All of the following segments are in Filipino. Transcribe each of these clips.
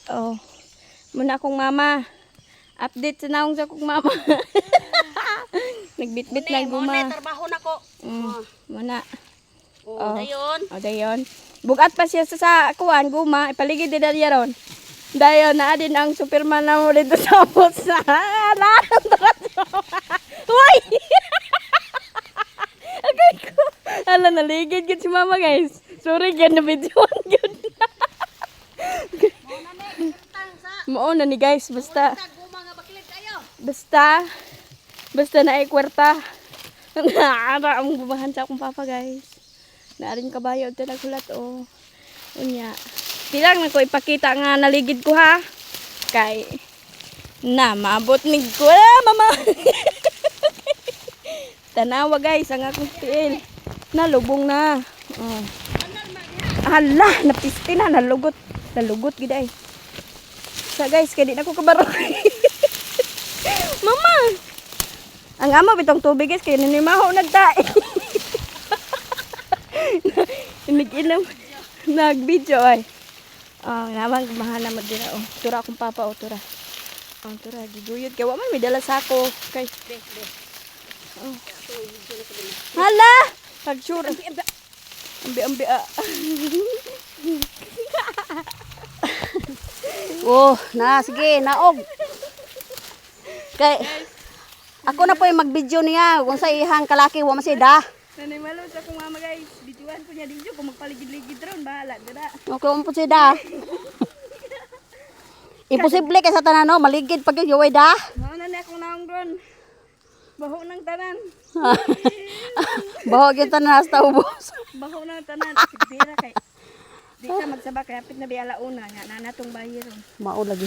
Oh. Muna akong mama. Update sa naong sa akong mama. Nagbitbit na guma. Trabaho na ko. Muna. Oh, dayon. Oh, dayon. Bugat pa siya sa kuan guma, ipaligid din niya ron. Dayon na din ang Superman na mo dito sa boss na. Uy! Okay ko. Ala, naligid gid si mama, guys. Sorry gid na video gyud. Mao na ni guys, basta na ikwarta. Naara ang gumahan sa akong papa, guys. Naaring kabayo ito naghulat, oh. Unya. Tilang na ko ipakita nga naligid ko, ha. Kay na maabot ni ko, mama. Tanawa, guys, ang akong tiil. Nalubong na. Oh. Hala, napisti na, nalugot gid ay. Sa guys, kaya di na ko kabaro. Mama! Ang ama bitong tubig, guys, kaya nanimaho nagtae. Nag-inom, nag-video ay. Naman, mahana mo din. Tura akong papa, tura. Tura, giguyod. Kaya waman, may dala sa ako. Kay. Hala! Pag-sure. Ambi. Oh, sige, naog. Kay ako na po yung mag-video niya. Kung sa ihang kalaki, wa masida. Nanay malo sa akong mama, guys. Videoan ko niya dito. Kung magpaligid-ligid ron, bahala. Dada. Okay, mo po sida. Imposible kay sa tanan, no? Maligid pag yung da. Mauna na akong naong ron. Baho ng tanan. Baho yung tanan hasta ubos. Baho ng tanan. Sigbira kay. Di ka magsaba kaya pit na biala una nga nanatong bahiron. Mao lagi.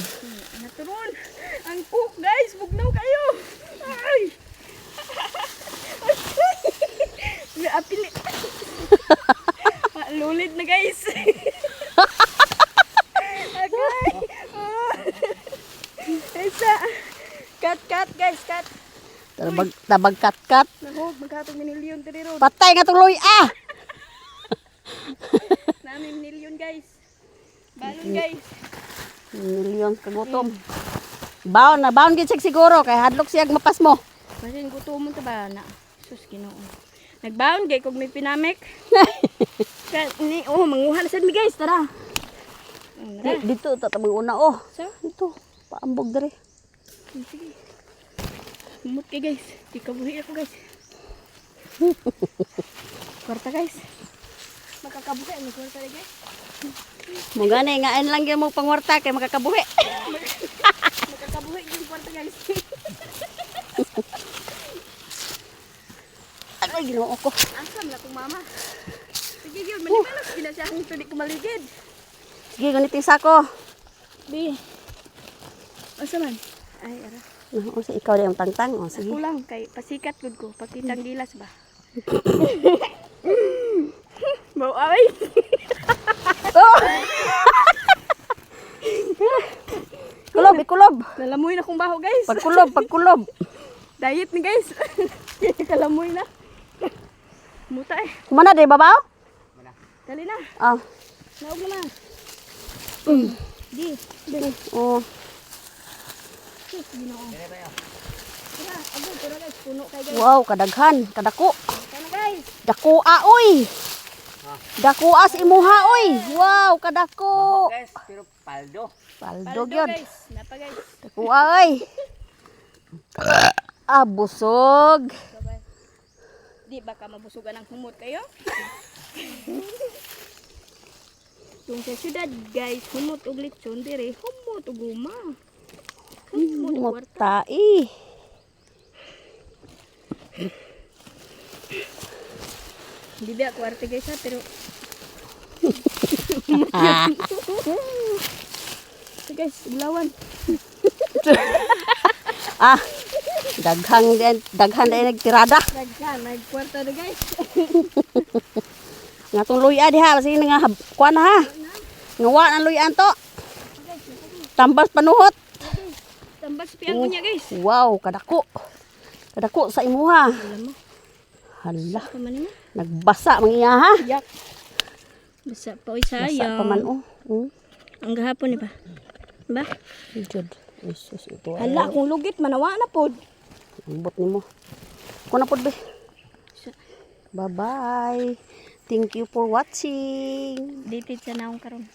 Naturon. Ang cook, guys, bugnaw kayo. Ay. Apil. Lulid na, guys. Okay. Isa. Cut, guys, cut. Tabag kat. Nahog, magkatong minilyon tiri ron. Patay nga tuloy Namin milyon, guys. Balon, guys. Milyon kagutom. Baon gid siguro kay hadlok siya mapas mo. Kasi gutom mo ta ba na? Sus Ginoo. Nagbaon gay kog may pinamek. Manguha na sad mi, guys, tara. Dito tatabang una So? Dito, paambog dere. Sige. Umot kay, guys. Di kabuhi ako, guys. Kwarta, guys. Makakabuhi ang kwarta, guys. Mo gani nga lang gyud mo pangwarta kay makakabuhi. Makakabuhi yung kwarta, guys. Ay Ginoo ko. Asam na kong mama. Sige, yun. Manimalas. Ginasyahan ito. Di ko maligid. Sige, ganitin sako. Bi. Asa man? Ay, ara. O sa ikaw din ang tangtang. O sige. Kulang kay pasikat gud ko. Pakitang gilas ba? Mau ay. Kulob. Nalamoy na kong baho, guys. Pagkulob. Diet ni, guys. Kalamoy na. Muta eh. Kumana di babaw? Dali na. Naog na na. Di. Oh. Ginoo. Tara, agad, tara, guys. Puno kay, guys. Wow, kadako. Tara, guys. Dakua oy. Dakua si imuha oy. Wow, kadako. Guys, pero paldo. Paldo gyud. Guys. Napa, guys. Dakua oy. Busog. Di baka mabusugan ang humot kayo? Yung sa syudad, guys, humot og lechon dire, humot og guma. Humot og kwarta. Mutai. Di ba kwarta, guys, ha, pero so, guys, ulawan. Daghan din nagtirada. Daghan, nagkwarta na, guys. Nga tong luya diha sige nga kuan ha. Ngawa ang luyan to. Tambas panuhot. Tambas piang ko niya, guys. Wow, kadako. Kadako sa imuha. Alam mo, Hala, paman mo. nagbasa mang iya ha. Yak. Basa pa, oy, Basa sayang. pa man oh. Ang gahapon, di ba? Ba? Jud. Jesus ito. Hala, kung lugit, manawa na pod. Ambot nimo. Ko na pod be. Bye-bye. Thank you for watching. Dated sa naong karon.